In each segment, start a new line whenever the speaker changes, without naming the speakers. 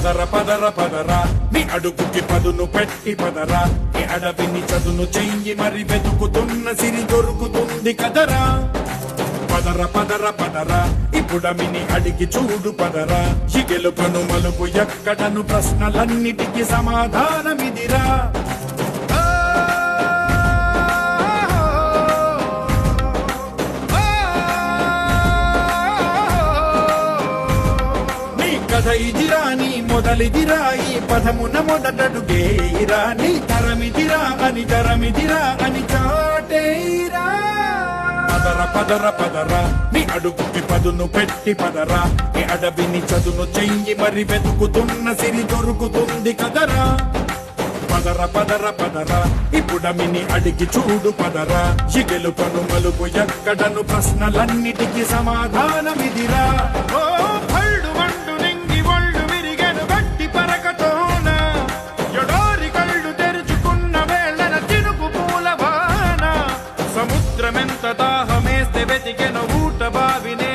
పదర పదర పదరా నీ అడుగుకి పదును పెట్టి పదరా నీ అడవిని చదును చెయ్యి మరి వెతుకుతున్న సిరి దొరుకుతుంది కదరా పదర పదర పదరా ఇప్పుడమిని అడిగి చూడు పదరా ఈ గెలుపను మలుపు ఎక్కడను ప్రశ్నలన్నిటికీ సమాధానమిదిరా కథ ఇదిరా నీ మొదలిదిరా ఈ పదమున మొదటడుగేరా నీ తరమిదిరా అని తరమిదిరా అని చాటేరా పదర పదర పదరా నీ అడుగుకి పదును పెట్టి పదరా నీ అడవిని చదును చెయ్యి మరి వెతుకుతున్న సిరి దొరుకుతుంది కదరా పదర పదర పదరా ఇప్పుడమిని అడిగి చూడు పదరా ఈ గెలుపను మలుపు ఎక్కడను ప్రశ్నలన్నిటికీ సమాధానమిదిరా ఓ భళ్ళు మండు నింగి ఒళ్ళు విరిగెను గట్టి పరకతోన ఎడారి కళ్ళు తెరుచుకున్న వేళన చినుకు పూలవాన సముద్రమెంత దాహమేస్తే వెతికెను ఊట బావినే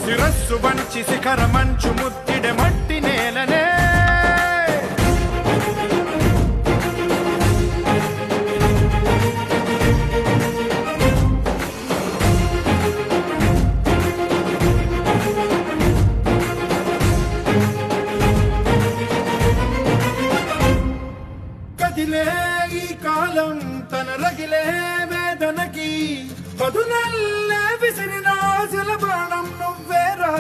శిరస్సు వంచి శిఖర మంచు ముద్దిడె మట్టి నేలనే కదిలే ఈ కాలం తన రగిలే వేదనకి పదునల్లే విసిరిన ఆశల బాణం నువ్వేరా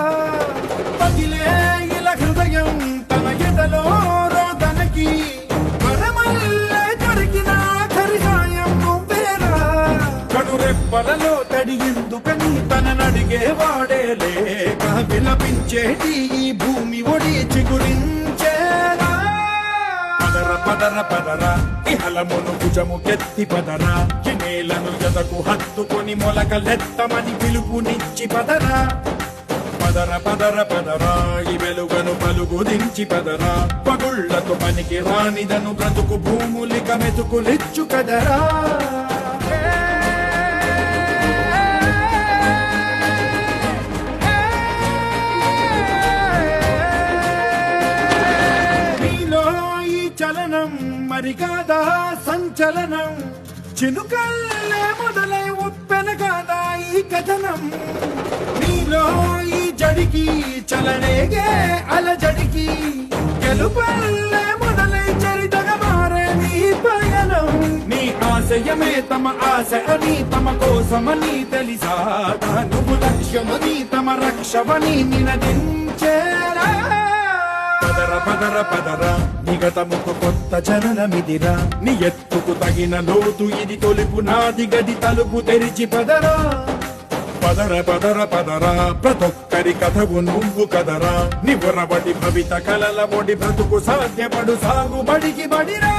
పగిలే ఇలా హృదయం తన ఎదలో రోదనకి పరమల్లే జరిగిన ఖరిసాయం నువ్వేరా కడురెప్పలలో తడి ఎందుకని తననడిగేవాడే లేక విలపించేటి ఈ భూమి ఒడి చిగురించేరా పదర పదర పదరా ఇహలమును భుజము కెత్తి పదరా ఈ నేలను ఎదకు హత్తుకొని మొలకలెత్తమని పిలుపునిచ్చి పదరా పదర పదర పదరా ఈ వెలుగను పలుగు దించి పదరా పగుళ్లతో పనికి రానిదను బ్రతుకు భూములిక మెతుకులిచ్చు కదరా చలనం మరి కాదా సంచలనం చినుకల్లే మొదలై ఉప్పెన కాదా ఈ కథనం నీలో ఈ జడికి చలనేగే అలజడికి గెలుపల్లే మొదలై చరితగా మారే నీ పయనం నీ ఆశయమే తమ ఆశ అని తమ కోసమని తెలిసా నువ్వు లక్ష్యమని తమ రక్షమని నినదించేరా పదర పదర పదరా నిగతముకు కొత్త జననమిదిరా నీ ఎత్తుకు తగిన లోతు ఇది తొలుపు నాది గది తలుపు తెరిచి పదరా పదర పదర పదరా ప్రతొక్కరి కథవు నువ్వు కదరా నివరబడి భవిత కలల ఒడి బ్రతుకు సాధ్యపడు సాగుబడికి బడిరా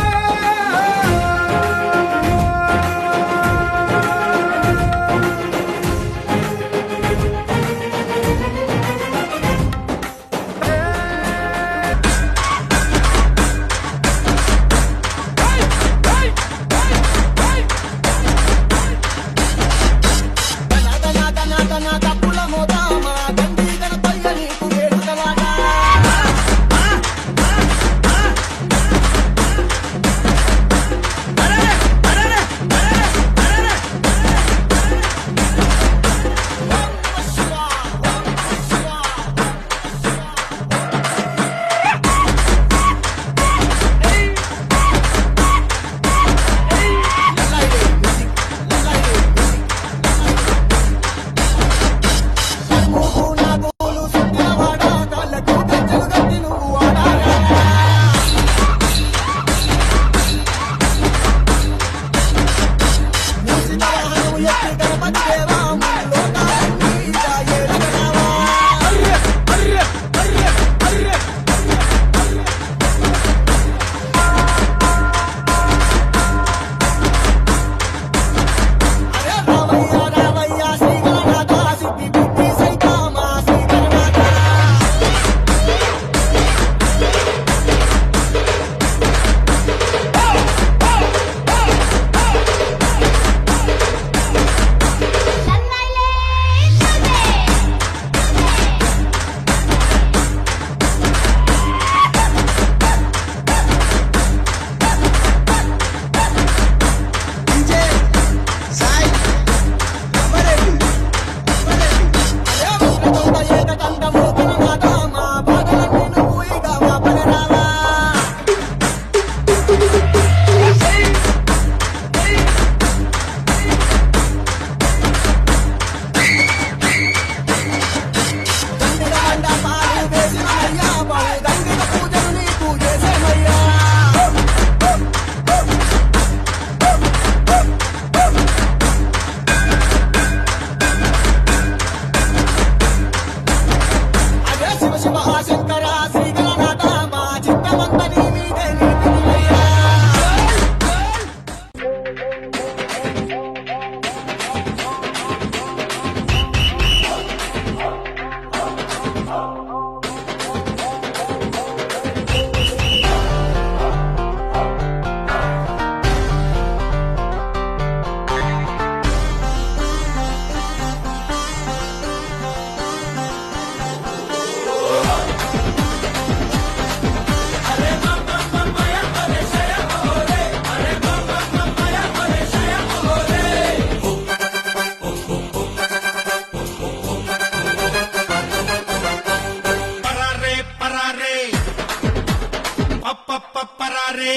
పరారే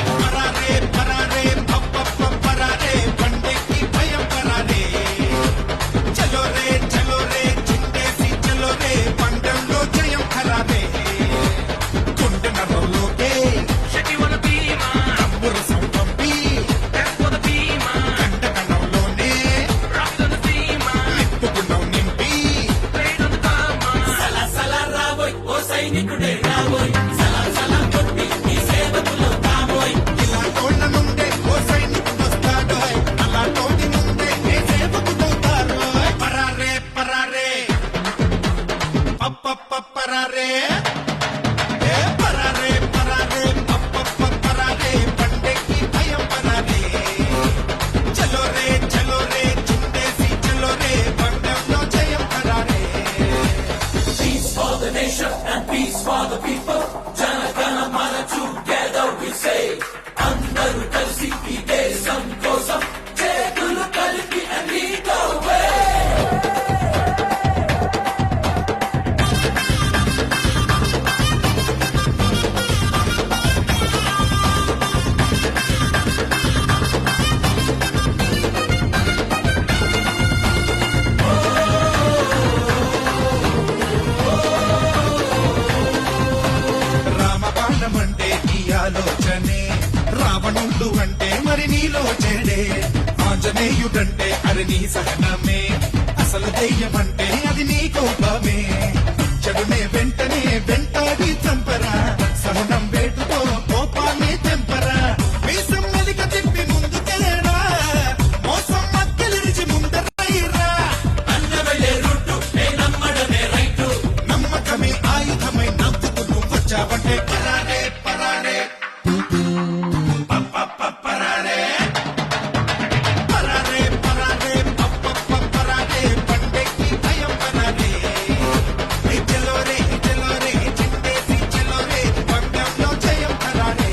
పరారే పరారే పప్ప పరారే బండెక్కి భయం పరారే చలో రే చిందేసి చలో రే పందెంలో జయం ఖరారే గుండె నరంలోకే తమ్మురు సంపంపి కంట కణంలోనే నిప్పుకున్నాం నింపి
సైనికుడే రాబోయ్ సలా సలా కొట్టి నీ సేవకులు కాబోయ్
ఇలా తోళ్ళ నుండే ఓ సైనికుడు వస్తాడోయ్ అలా తోటి నుండే ఏ సేవకుడవుతారోయ్ పరారే పరారే పప్ప పరారే ఏ పరారే పరారే పప్ప పరారే బండెక్కి భయం పరారే చలో రే చిందేసి చలో రే పందెంలో జయం పరారే
Peace for the nation and peace for the people. Jana Gana Mana together we say. Andaru kalsi ee desam kosam chekulu kalipi and lead the way.
రామబాణమంటే నీ ఆలోచనే రావణుడు అంటే మరి నీలో చెడే ఆంజనేయుడంటే అది నీ సహనమే అసలు దెయ్యమంటే అది నీ కోపమే చెడునే వెంటనే వెంటాడి చంపరా సహనం వేటుతో కోపాన్ని తెంపరా మీసం మెలిక తిప్పి ముందుకెళ్ళరా మోసం మక్కలిరిచి ముందరైరా
అన్న వెళ్ళే రూటు నే నమ్మడమే రైటు.
నమ్మకమే ఆయుధమై నవ్వుతూ నువ్వు వచ్చావంటే పరారే పరారే పరారే పరారే పరారే పరారే బండెక్కి భయం పరారే చలో రే చిందేసి చలో రే పందెంలో జయం పరారే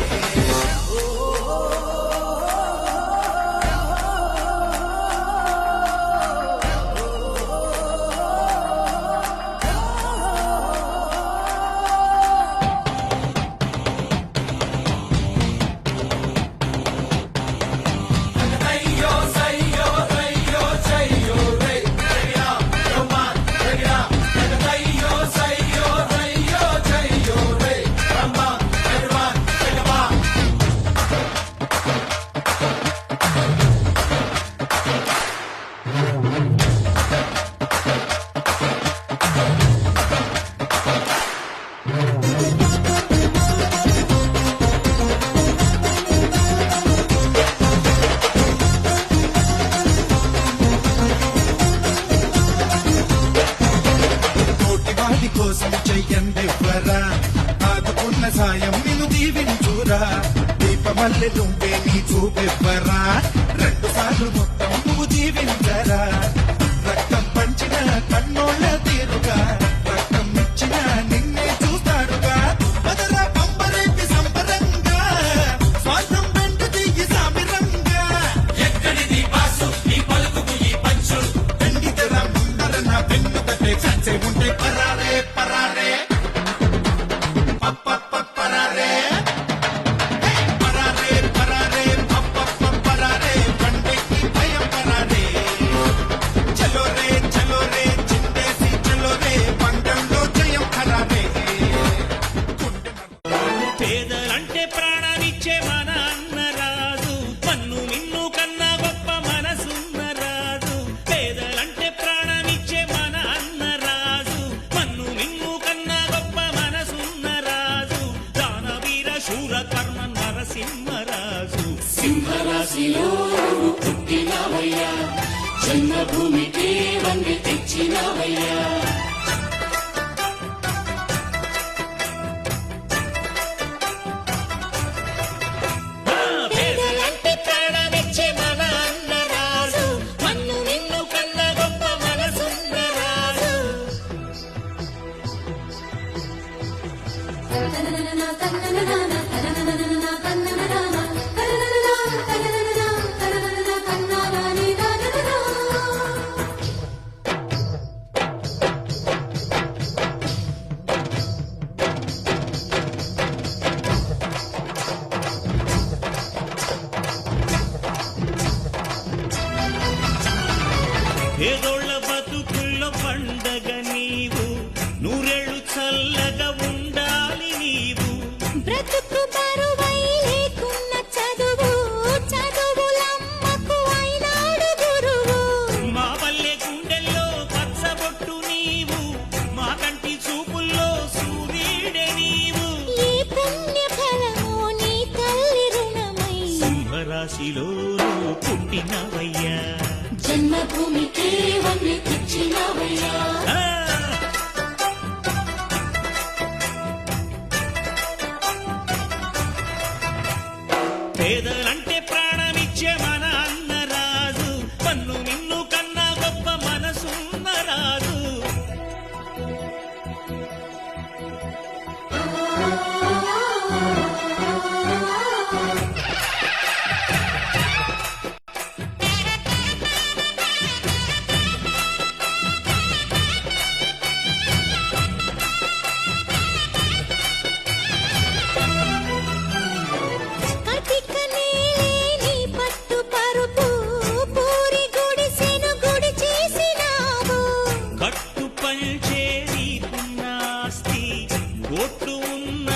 Ayo sayo sayo sayo re. Bring it on, come on, bring it on. Ayo sayo sayo sayo re. Come on, everyone, bring it on.
తోటి వాడి కోసం చెయ్యందివ్వరా ఆదుకున్న సాయం నిన్ను దీవించురా దీపమల్లె నువ్వే నీ చూపెవ్వరా 2 సార్లు మొత్తం నువ్వు దీవించరా రక్తం పంచిన కన్నోళ్ళ తీరుగా రక్తం ఇచ్చిన నిన్నే చూస్తాడుగా పదరా పంపరేపి సంబరంగా స్వార్థం వెంట దిగి సామిరంగా
ఎక్కడిది బాసు నీ పలుకుకు ఈ పంచు.
వెండితెర ముందర నా వెన్ను తట్టే ఛాన్సే ఉంటే పరారే పరారే పరారే పరారే పరారే పరారే బండెక్కి భయం పరారే చలో రే చిందేసి చలో రే పందెంలో జయం ఖరారే
పేదలంటే ప్రాణానిచ్చే మన అన్నరాజు మన్ను నిన్ను కన్నా గొప్ప మనసున్న రాజు. పేదలంటే ప్రాణానిచ్చే మన అన్నరాజు మన్ను నిన్ను కన్నా గొప్ప మనసున్న రాజు. దానవీర శూర కర్ణ నరసింహరాజు.
సింహరాశిలో నువ్వు పుట్టినవయ్యా జన్మభూమికి వంగి తెచ్చినవయ్యా
పేదలంటే ప్రాణానిచ్చే మన అన్నరాజు మన్ను నిన్ను కన్నా గొప్ప మనసున్న రాజు. రాశిలో పుట్టినవయ్యా
జన్మభూమికే వన్నె తెచ్చినవయ్యా
ఆ! పేదలంటే ప్రాణమిచ్చే మన అన్నరాజు పన్ను నిన్ను కన్నా గొప్ప మనసున్న రాజు
కటిక నీలేని పట్టు పరుపు పూరి గుడిసెను గుడి చేసినావు
కట్టు పంచే నీకున్న ఆస్తి కోట్లు ఉన్న